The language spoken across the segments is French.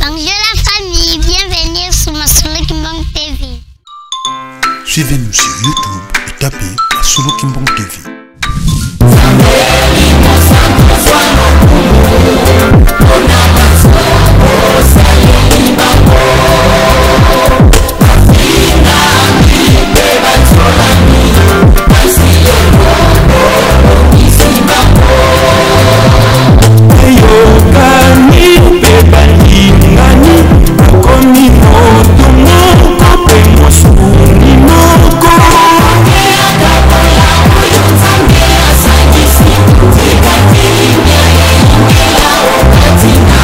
Bonjour la famille, bienvenue sur ma Solo Kimbong TV. Suivez-nous sur YouTube et tapez la Solo Kimbong TV. Tina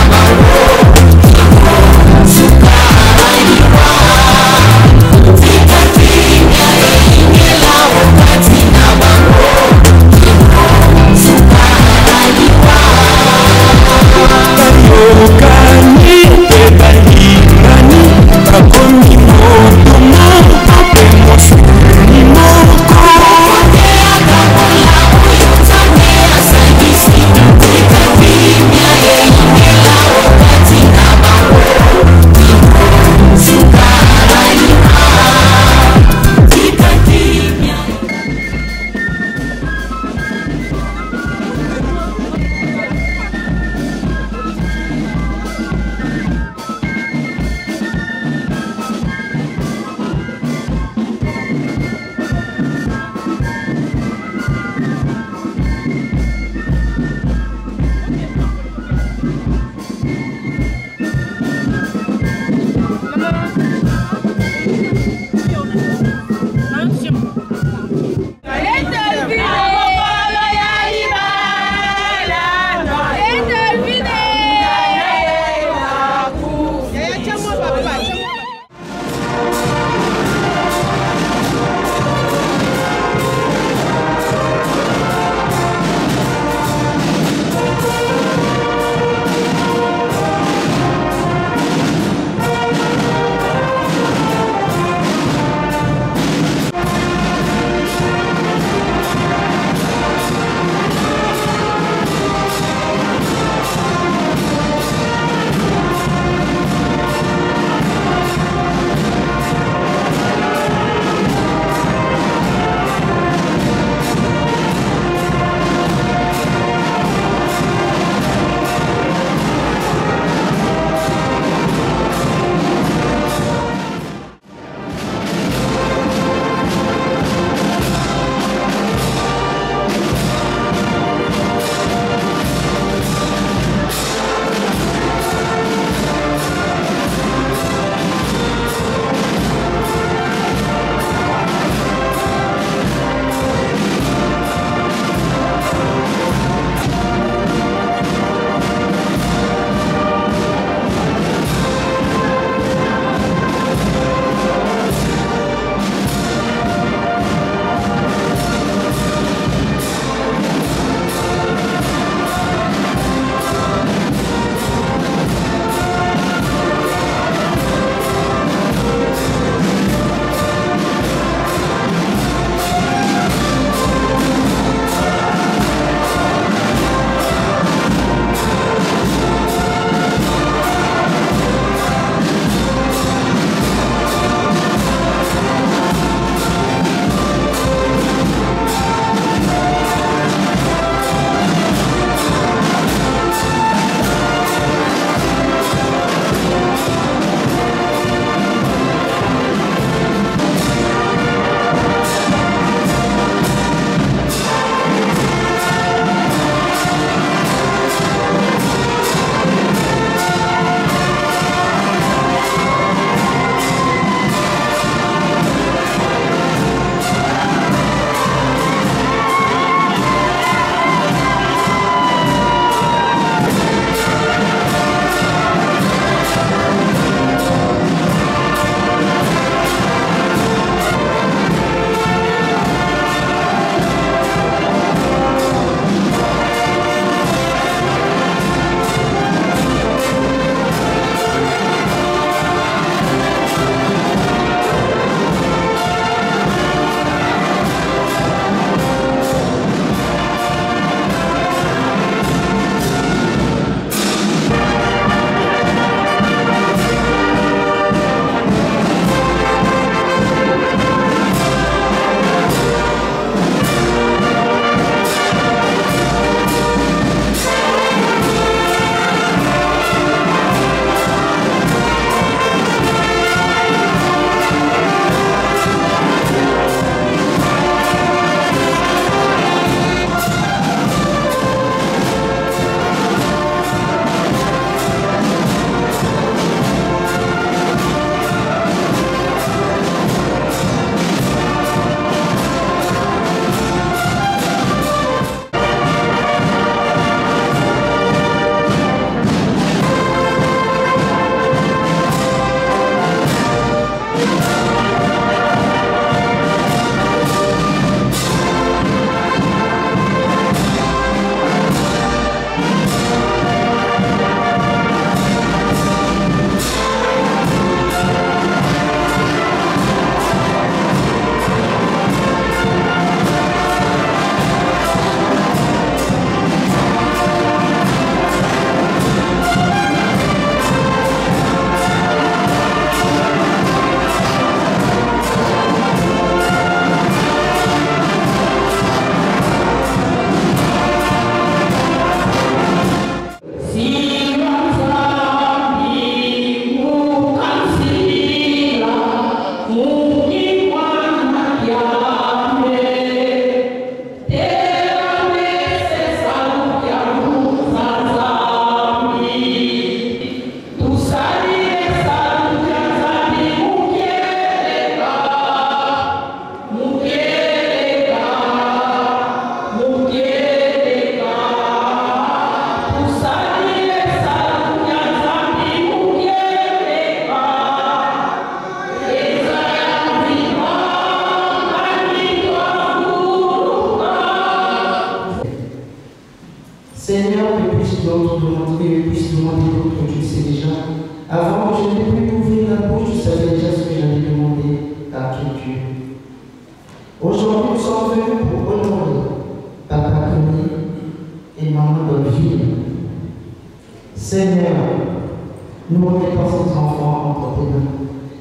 nous remettons ces enfants entre tes mains.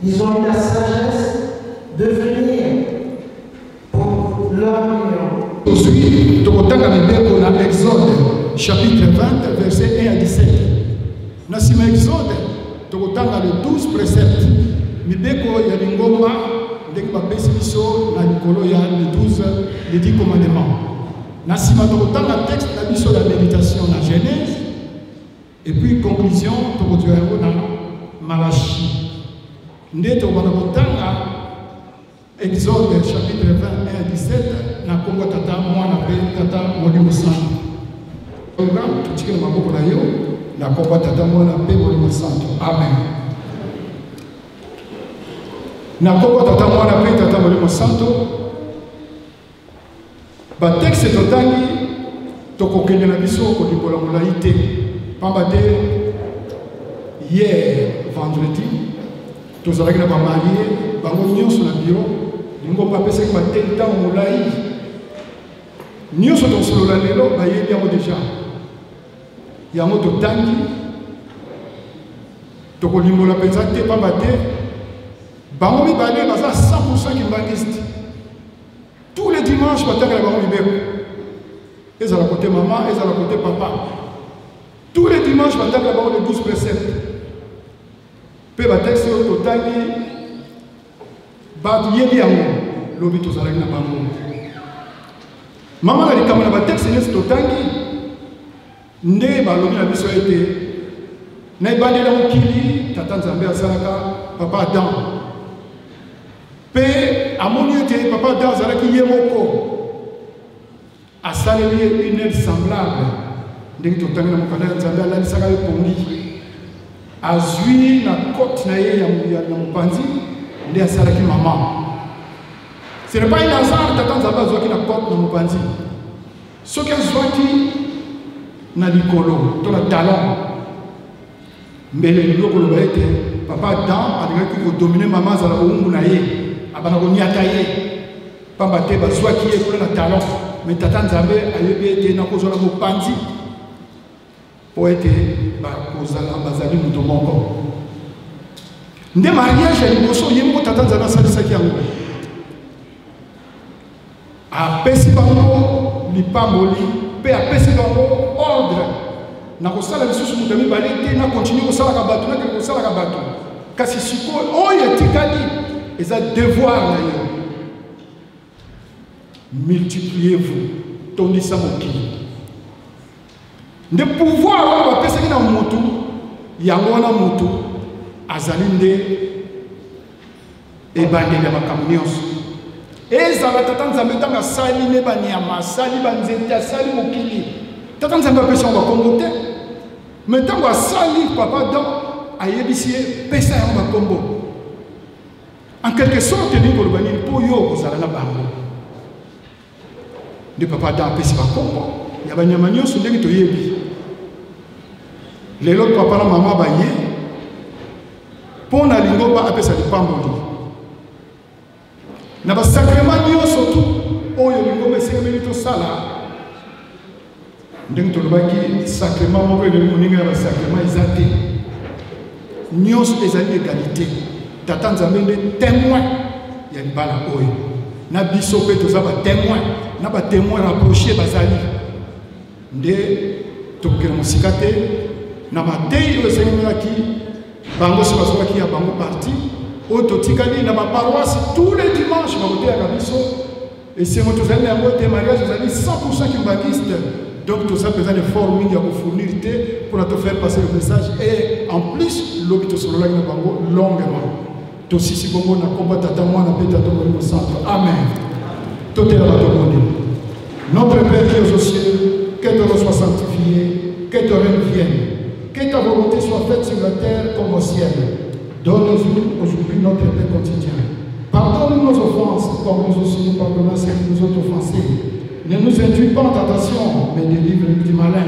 Ils ont eu la sagesse de venir pour leur union. Aujourd'hui, tu as dans Exode, chapitre 20, versets 1 à 17. Dans ce Exode, tu as le 12 préceptes. Mibeko ya lingomba, ndenge bapesi biso na likolo ya les 12, les 10 commandements. Dans ce texte, tu as biso la méditation dans Genèse. Et puis, conclusion, tu as dans Malachie. Ndé tu as Exode chapitre 20 à 17, na Kongo tata mwana pe tata molimo santo. Programme tout ce maboko na yo, na Kongo tata mwana pe molimo santo. Amen. Na Kongo tata mwana pe tata molimo santo. Ba texte totangi tokokende na biso ko libola molaite. Pamba te hier vendredi tozalaki na ba marié bango nyonso na bureau. Nous avons passé un temps au Moulaï. Nous sommes sur le Lalo, il y a déjà. Il y a un autre tangi. Donc, on a présenté pas batté. Bangomi Balé, il y a 100% qui baniste. Tous les dimanches, il y a Bangomi Béro. Ils sont à côté maman, ils sont à côté papa. Tous les dimanches, il y a Bangomi 12 préceptes. Puis, il y a un texte au tangi. Yeli yango lobi tozalaki na bango mama na likambo na batexte nyonso totangi nde balobi na biso ete na ebandela mokili tata nzambe asalaka papa Adam mpe amoni ete papa Adam azalaki ye moko asaleli ye une aide semblable ndenge totangi na mokanda ya nzambe alalisaka ye pongi azwi na kote na ye na mopanzi. Maman. Ce n'est pas un hasard d'attendre à qui la porte dans mon panzi. Ce qu'elle soit qui n'a l'icolo, ton talent. Mais le lieu que été, papa dans, avec qui vous dominez maman, à la Oumounaye, à Banagoniataye, Pambate, soit qui est pour le talent. Mais Tatan Zambé a eu été dans mon panzi. Pour être Bazali Moutomongo. Nde mariage ya liboso yembo tata nzambe asalisaki yango apesi bango lipamboli mpe apesi bango ordre na kosala lisusu moto mibale te na continue kosalaka bato nakende kosalaka bato kasi sikoyo oyo etikali eza devoir na yo multipliez-vous tondisa mokili nde pouvoir oyo bapesaki na motu yango wana motu azalinde ebandeli ya makambo nyonso ezala tata nzambe ntango asali ne banyama asali banzete asali mokili tata nzambe apesi yango bakombo te me ntango asali papa dan ayebisi ye pesa yango bakombo en quelque sorte ndenge koloba nini mpo yo kozala na bango nde papa dan apesi bakombo ya banyama nyonso ndenge toyebi lelo papa na mama baye pour na lingomba apesa lipamboli na basacrement nyonso tu oyo lingomba esengemeli tosala ndenge tolobaki sacrement moko eleli moninga ya basacrement eza te nyonso ezali égalité tata nzambe nde témoin ya libala oyo na biso mpe toza batémoin na batémoin rapproché bazali nde tokokela mosika te na mateyi oyo esengemelaki bango se basura qui a bango parti autotikali na ma paroisse tous les dimanches ma côté à Kabiso et c'est mon tous les mois de mariage vous avez 100% qui baptiste donc tout ça besoin de former à vous fournir pour te faire passer le message et en plus l'hôpital sur la bango longuement tout si bongo na combat tata moi na peta to au centre amen tout est là tout le monde notre Père qui est aux cieux que ton nom soit sanctifié que ton règne vienne. Que ta volonté soit faite sur la terre comme au ciel. Donne-nous aujourd'hui notre pain quotidien. Pardonne-nous nos offenses, comme nous aussi nous pardonnons ceux qui nous ont offensés. Ne nous induis pas en tentation, mais délivre-nous du malin.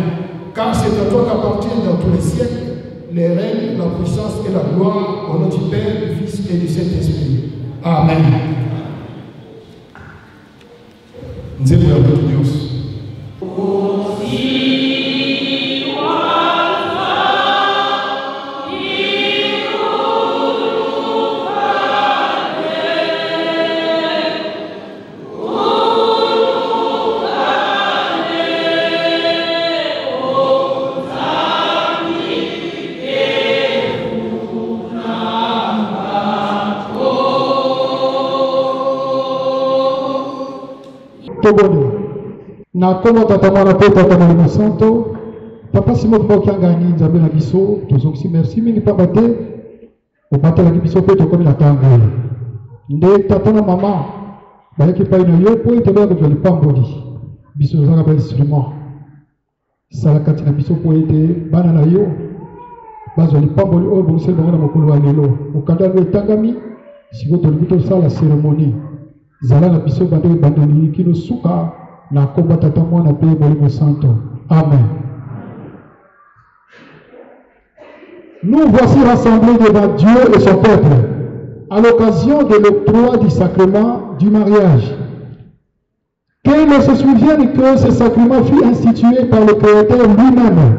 Car c'est à toi qu'appartiennent dans tous les siècles les règnes, la puissance et la gloire, au nom du Père, du Fils et du Saint-Esprit. Amen. Nous avons Tobone. Na komo tatamana pe tatamana santo. Papa Simon Bokianga ni nzambe na biso. Tozongisi merci mingi papa te. Obatela ki biso pe tokomi na tango. Nde tata na mama. Bayaki pa ino yo po ete bako joli pamboli. Biso zanga ba instrument. Salakati na biso po ete bana na yo. Bazoli pamboli o bongse bango na mokolo wa lelo. Okanda no etangami. Siko tolibito sala cérémonie. Zala na biso bando bandani kino suka na komba tata mwana pe molimo santo. Amen. Nous voici rassemblés devant Dieu et son peuple à l'occasion de l'octroi du sacrement du mariage. Qu'ils se souviennent que ce sacrement fut institué par le Créateur lui-même.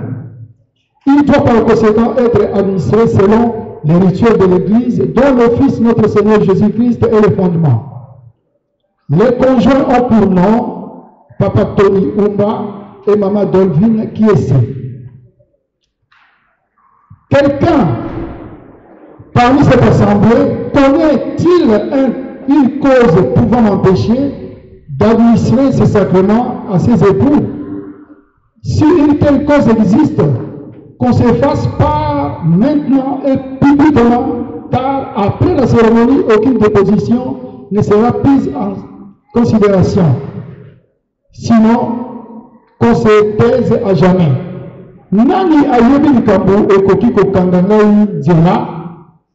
Il doit par conséquent être administré selon les rituels de l'Église dont le Fils notre Seigneur Jésus-Christ est le fondement. Les conjoints ont pour nom Papa Tony Umba et Maman Dolvin Kiese. Quelqu'un parmi cette assemblée connaît-il une cause pouvant m'empêcher d'administrer ce sacrement à ses époux? Si une telle cause existe, qu'on se fasse pas maintenant et publiquement, car après la cérémonie, aucune déposition ne sera prise en considération. Sinon, qu'on se taise à jamais. Nani ayebi likambo ekoki kokanga ngai nzela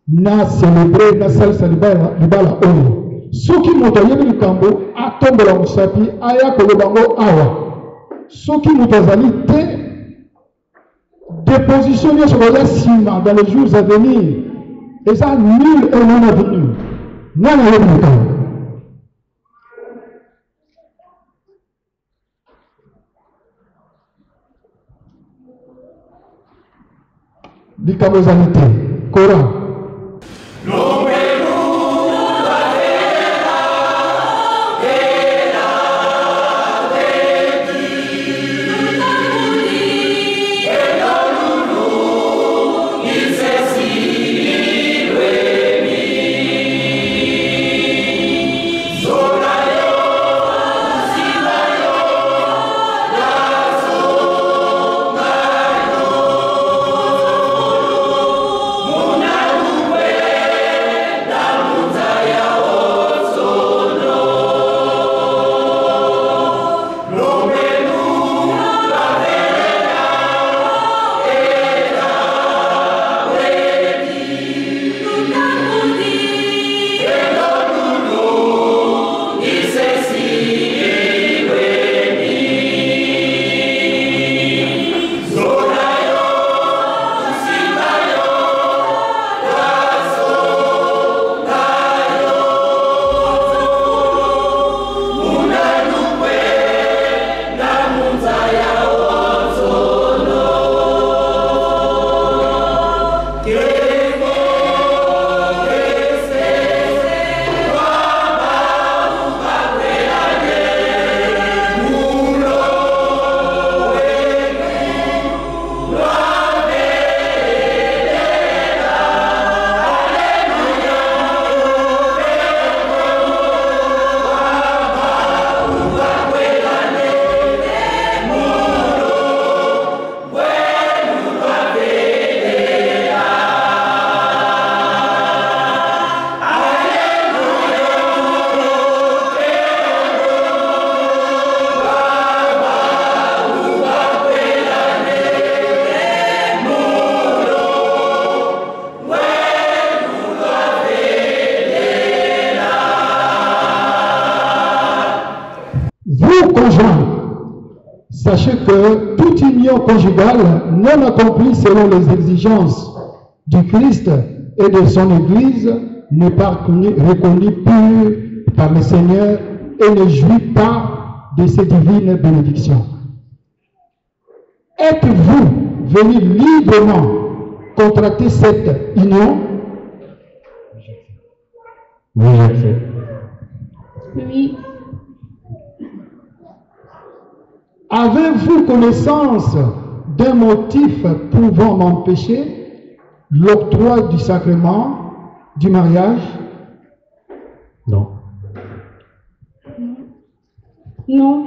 na célébrer na salsa libala oyo. Soki moto ayebi likambo atombola mosapi aya koloba ngo awa. Soki moto azali te déposition nyonso koza nsima dans les jours à venir eza nul et non avenu. Nani ayebi likambo? Likambo ezali te. Kora. Sachez que toute union conjugale non accomplie selon les exigences du Christ et de son Église n'est pas reconnue pure par le Seigneur et ne jouit pas de ses divines bénédictions. Êtes-vous venu librement contracter cette union? Oui, j'accepte. Oui. Avez-vous connaissance d'un motif pouvant m'empêcher l'octroi du sacrement du mariage? Non. Non.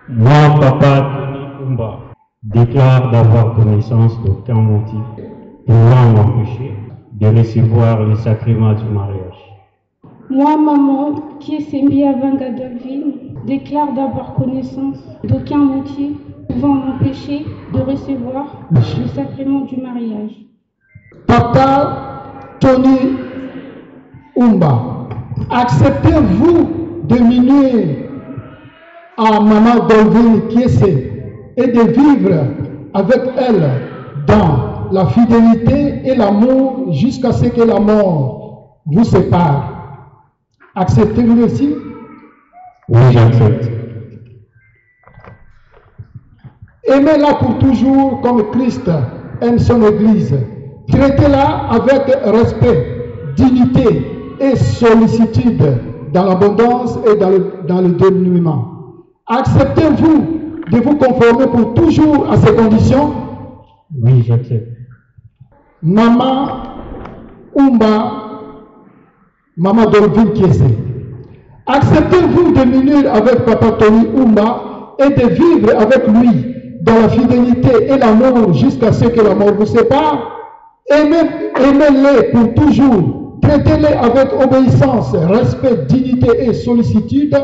Moi, papa Tony Umba, déclare d'avoir connaissance d'aucun motif pouvant m'empêcher de recevoir le sacrement du mariage. Moi, maman, qui est Sembia Vangadolvin, déclare d'avoir connaissance d'aucun motif pouvant m'empêcher de recevoir le sacrement du mariage. Papa Tony Umba, acceptez-vous de m'unir à Maman Dolvin Kiese et de vivre avec elle dans la fidélité et l'amour jusqu'à ce que la mort vous sépare? Acceptez-vous aussi? Oui, j'accepte. Aimez-la pour toujours comme Christ aime son Église. Traitez-la avec respect, dignité et sollicitude dans l'abondance et dans le dénuement. Acceptez-vous de vous conformer pour toujours à ces conditions? Oui, j'accepte. Maman Umba, Maman Dolvin Kiese, acceptez-vous de m'unir avec Papa Tony Umba et de vivre avec lui dans la fidélité et l'amour jusqu'à ce que la mort vous sépare? Aimez-les pour toujours. Traitez-les avec obéissance, respect, dignité et sollicitude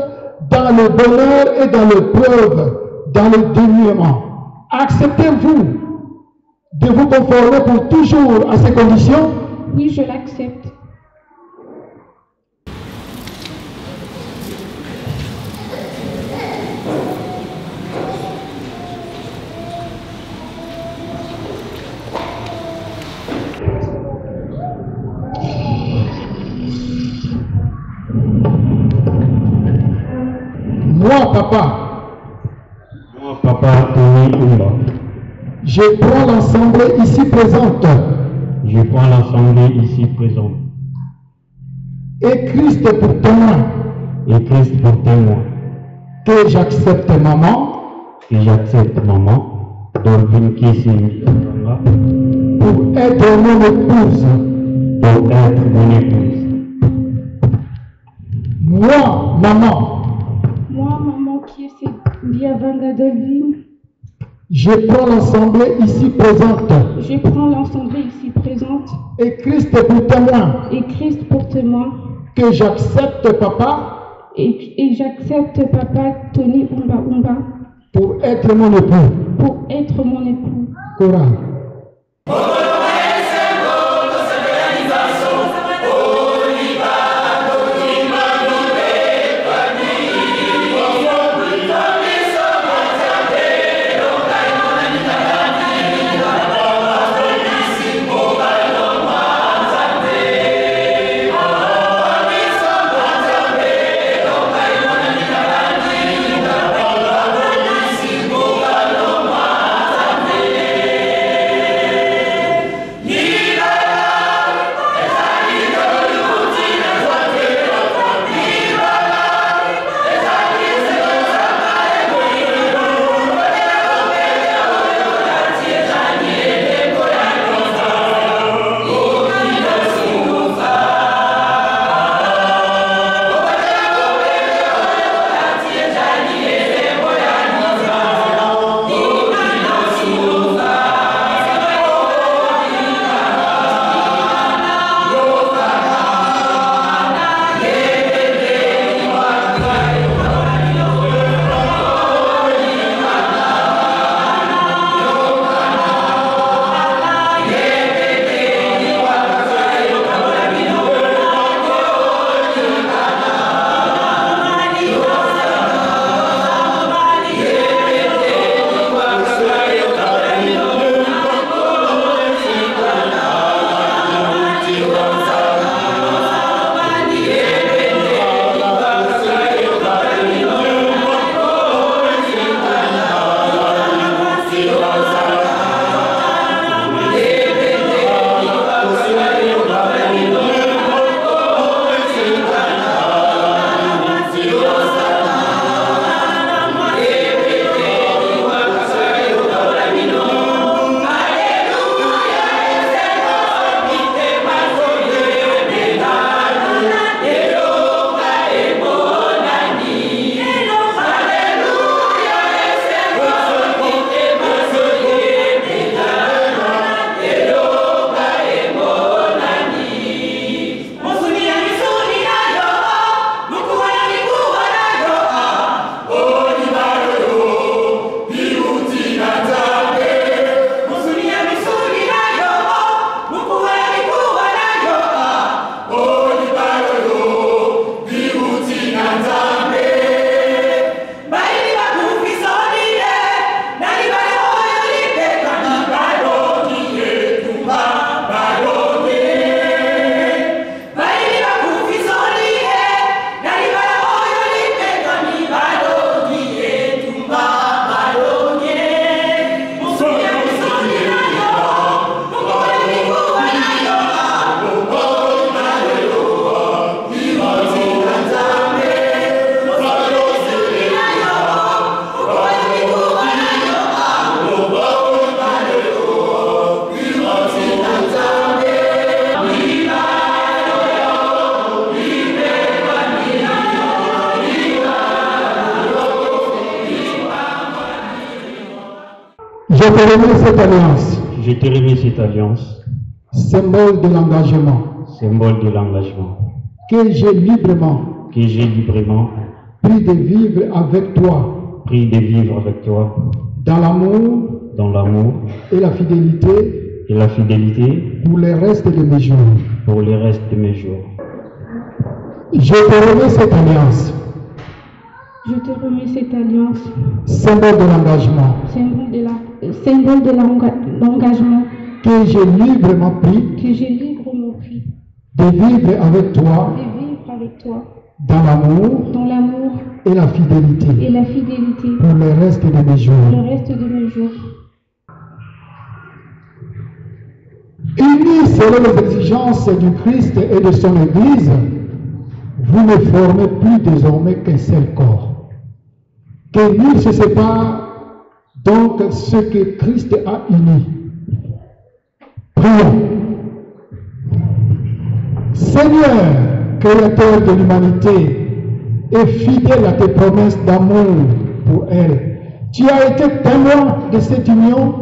dans le bonheur et dans l'épreuve, dans le dénuement. Acceptez-vous de vous conformer pour toujours à ces conditions? Oui, je l'accepte. Moi, papa, Tony Umba, je prends l'assemblée ici présente je prends l'assemblée ici présente et Christ pour témoin et Christ pour témoin que j'accepte maman Dolvin Kiese Umba pour être mon épouse. Moi, maman, qui est Sembia Vangadolvin, je prends l'assemblée ici présente je prends l'assemblée ici présente et Christ pour témoin et Christ pour témoin que j'accepte papa et j'accepte papa Tony Umba pour être mon époux. pour être mon époux. Chorale. remets cette alliance, Je te remets cette alliance, symbole de l'engagement, symbole de l'engagement, que j'ai librement pris de vivre avec toi, dans l'amour et la fidélité pour le reste de mes jours. Je te remets cette alliance, symbole de l'engagement, symbole de l'engagement que j'ai librement pris de vivre avec toi dans l'amour et la fidélité pour le reste de mes jours. Unis selon les exigences du Christ et de son Église, vous ne formez plus désormais qu'un seul corps. Que nul ne se sépare donc ce que Christ a uni. Prions. Seigneur, Créateur de l'humanité et fidèle à tes promesses d'amour pour elle, tu as été témoin de cette union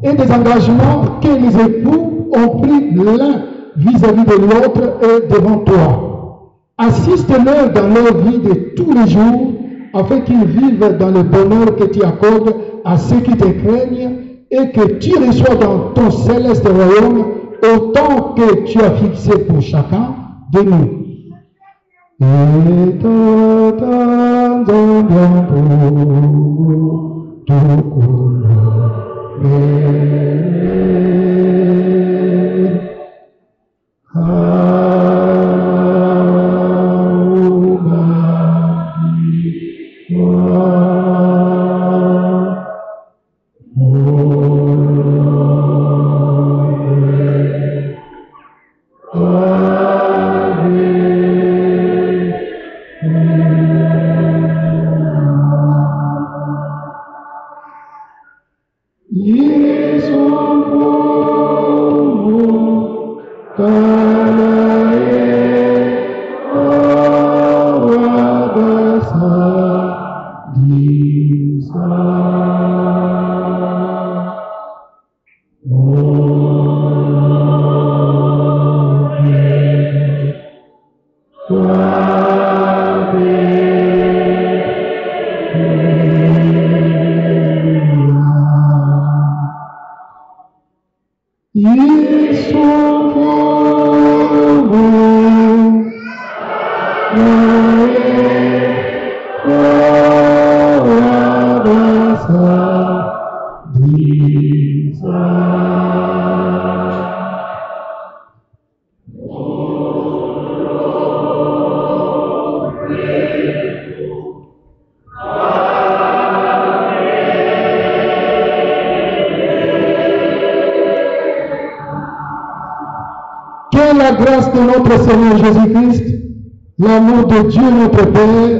et des engagements que les époux ont pris l'un vis-à-vis de l'autre et devant toi. Assiste-leur dans leur vie de tous les jours afin qu'ils vivent dans le bonheur que tu accordes à ceux qui te craignent et que tu reçois dans ton céleste royaume autant que tu as fixé pour chacun de nous. Que la grâce de notre Seigneur Jésus-Christ, l'amour de Dieu notre Père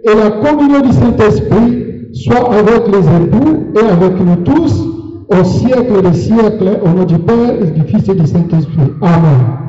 et la communion du Saint-Esprit soient avec les époux et avec nous tous au siècle des siècles, au nom du Père et du Fils et du Saint-Esprit. Amen.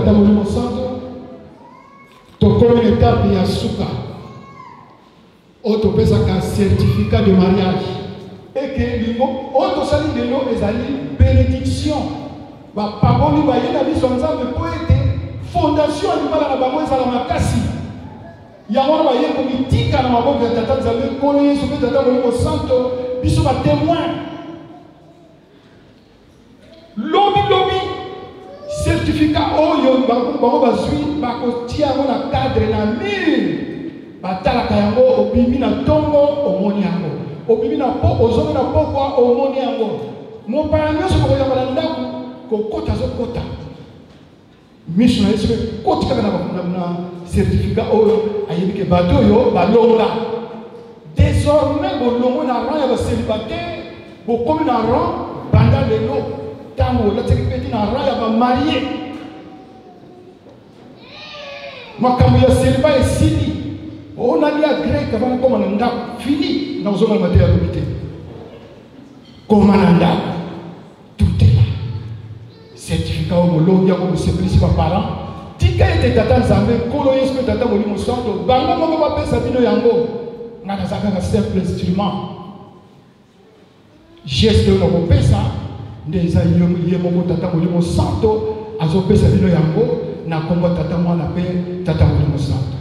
Tata Molimo Santo, comme une étape ya suka auto pesa un certificat de mariage et que lingo auto sali de l'eau ezali bénédiction ba paboli ba yena biso nzambe po ete fondation libala na bango ezala makasi yango ba yeko mitika na maboko ya tata nzambe kolo yesu pe tata Molimo Santo biso ba témoin lobi certificat oyo bango bazwi bakotia yango na cadre na mire batalaka yango obimi na ntongo omoni yango obimi na po ozongi na pokwa omoni yango mopaya nyonso kokoyamba na ndako kokota azokota miso na yesu koti kaka na certificat oyo ayebi ke bato oyo balonga désormais bolongo na rang ya bacélibataire bokomi na rang banda lelo tango olataki peti na rang ya bamarie makambo ya célibat esili onali ya grec avana koma na ndako fini na kozonga na mateya yalobi te koma na ndako tutela certificat oyo molongi yango bosepelisi baparent tika ete tata nzambe nkolo yesu mpe tata Molimo Santo bango moko bapesa bino yango nga naza kaka simple instrument geste oyo nakopesa nde eza ye moko tata Molimo Santo azopesa bino yango na kombo tata mwana mpe tata Molimo Santo.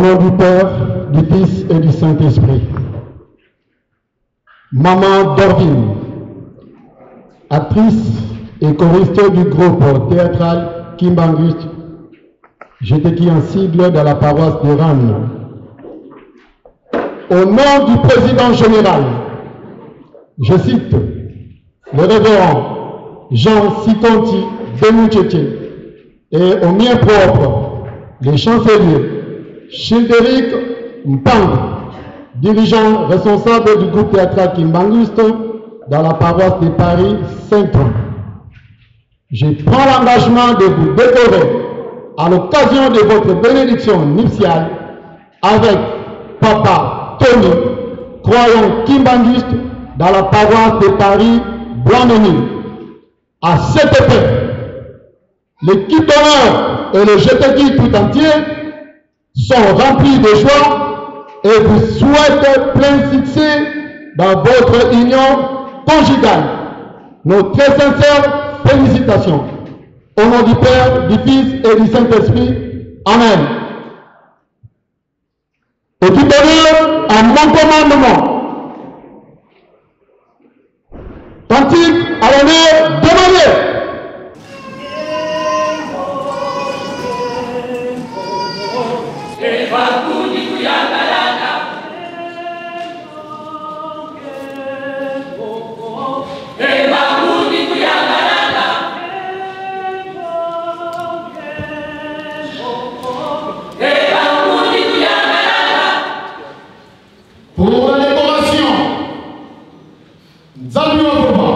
nom du Père, du Fils et du Saint-Esprit. Maman Dorvine, actrice et choriste du groupe théâtral Kimbangus, j'étais qui en sigle dans la paroisse de Rennes. Au nom du président général, je cite le révérend Jean Sikonti Demoucheche et au mien propre, le chancelier Childéric Mpang, dirigeant responsable du groupe théâtral Kimbangus dans la paroisse de Paris Saint-Ouen. Je prends l'engagement de vous décorer à l'occasion de votre bénédiction nuptiale avec Papa Tony, croyant Kimbangus dans la paroisse de Paris Blanc-Ménil. À cet effet, l'équipe d'honneur et le GTQ tout entier sont remplis de joie et vous souhaitent plein succès dans votre union conjugale. Nos très sincères félicitations. Au nom du Père, du Fils et du Saint-Esprit. Amen. Équipe d'honneur, à mon commandement. Cantique à l'honneur demandé. Pour la décoration, Zabiwa Boba.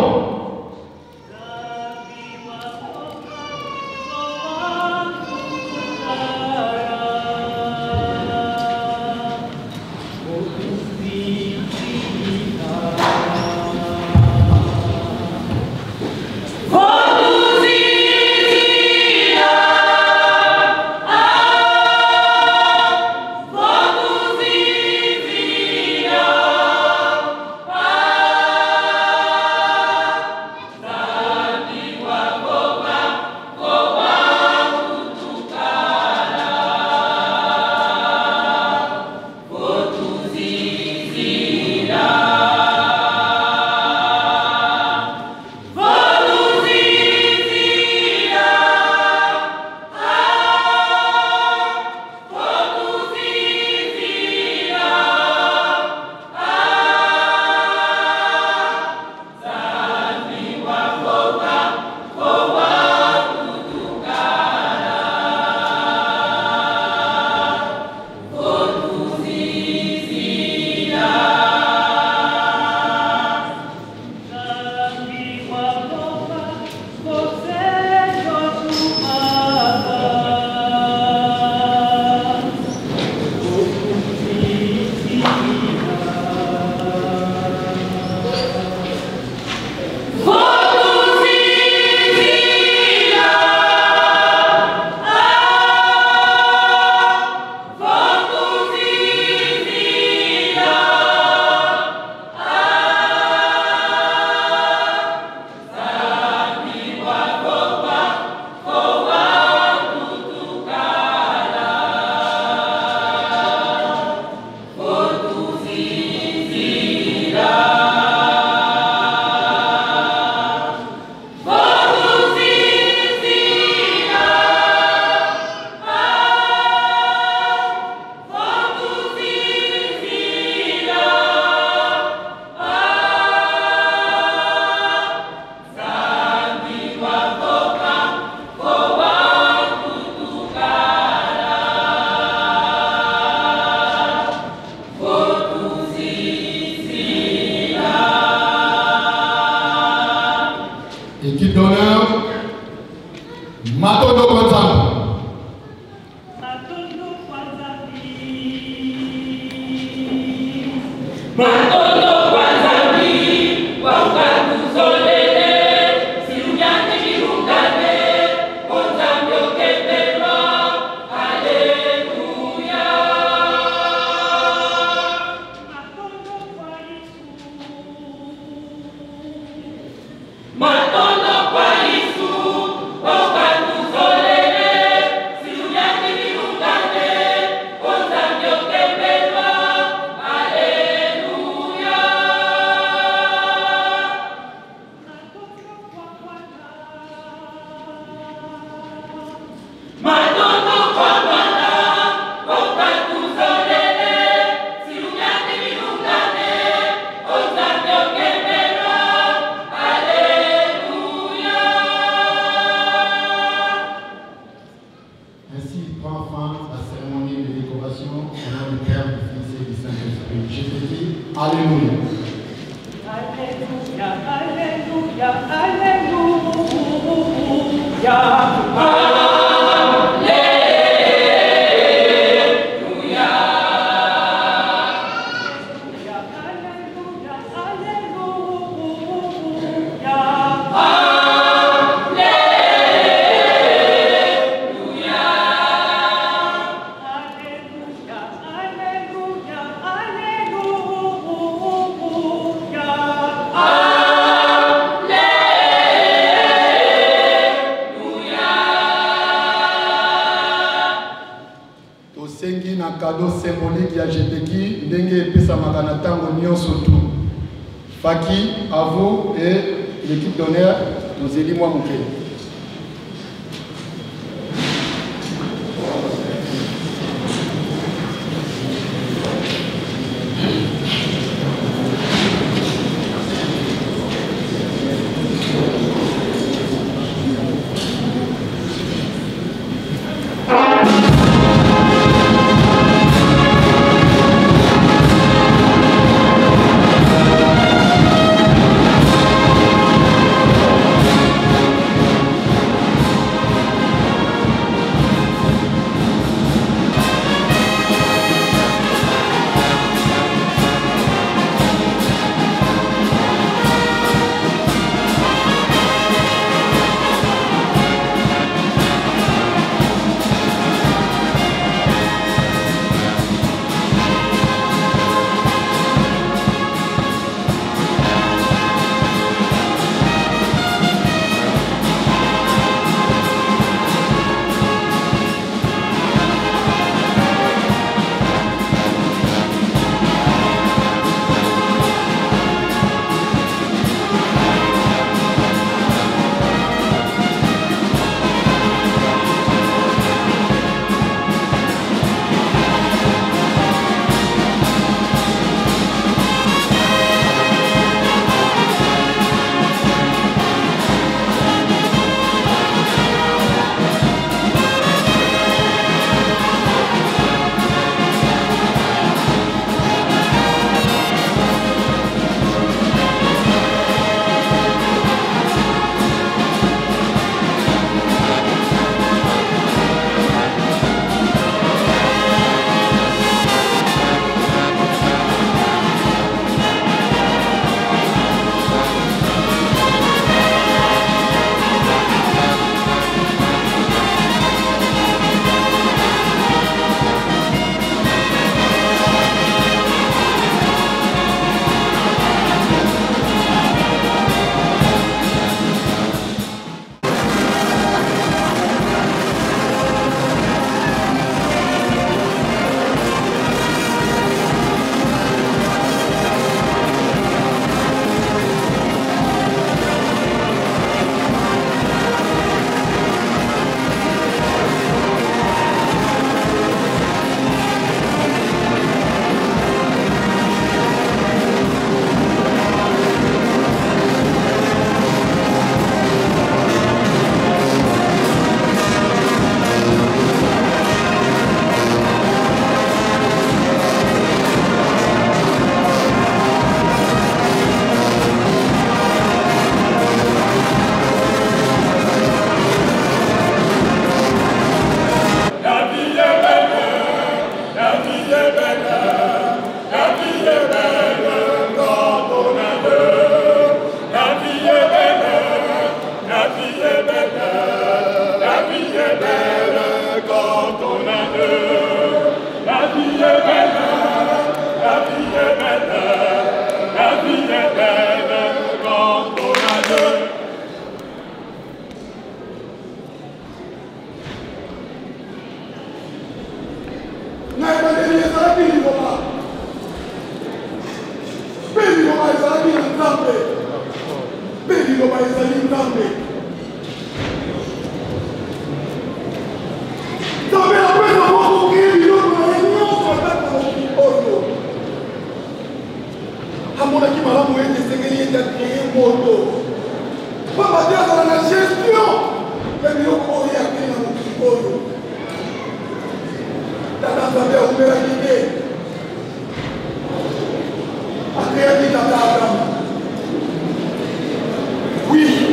Équipe d'honneur, Matondo Kwanzambi. Matondo cadeau symbolique ya Jeteki ndenge pesa makana tango nyonso tu. Faki, à vous et l'équipe d'honneur, nous élis moi Mouké. Oui,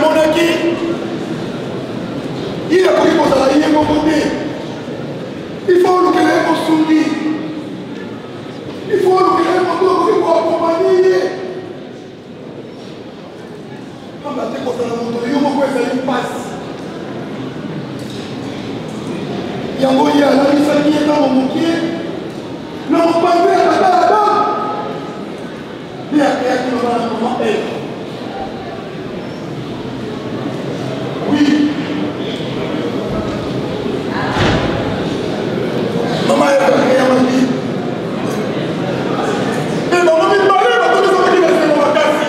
emonaki ye akoki kozala ye moko te il faut olukela ye mosungi il faut olukela ye moto akoki koakompanie ye pamba te kozala moto yo moko ezali mpasi yango ye alamisaki ye ntango mokie na mopanzi ya tata adam nde akeyaki loba na mama eve oui mama eve akeyamaki e bango mibale batokisaki na sengo makasi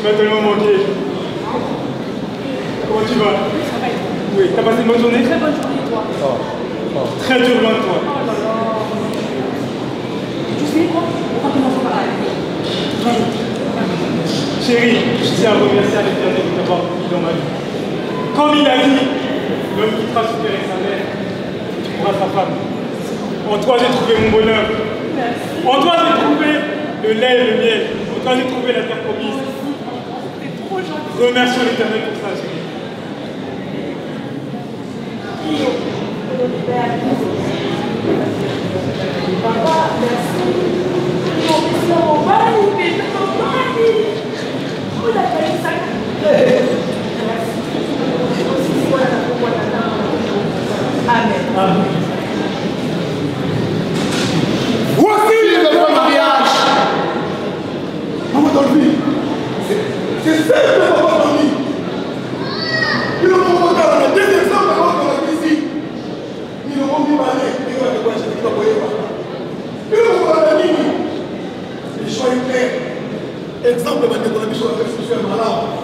m'as tellement manqué. Comment tu vas? Oui, t'as passé une bonne journée? Très bonne journée, toi. Très dur loin de toi. Oh là là. Tu sais quoi? On va commencer par là. Chérie, je tiens à remercier avec fierté de t'avoir mis dans ma vie. Comme il a dit, l'homme qui fera supérer sa mère, tu pourras sa femme. En toi, j'ai trouvé mon bonheur. Merci. En toi, j'ai trouvé le lait et le miel. En toi, j'ai trouvé la terre promise. C'est trop gentil. Remercions l'Éternel pour ça, chérie. Papa, merci. Amen. Voici le mariage. Maman Dolby, c'est celle de maman Dolby. Ils l'ont rencontré dans la deuxième chambre avant qu'on la visite. Ils l'ont mis balai. Ils l'ont dit, je ne vais pas voyer. Ils l'ont rencontré la nuit. Le choix est clair. Exemple, de ma décoration, je suis malade.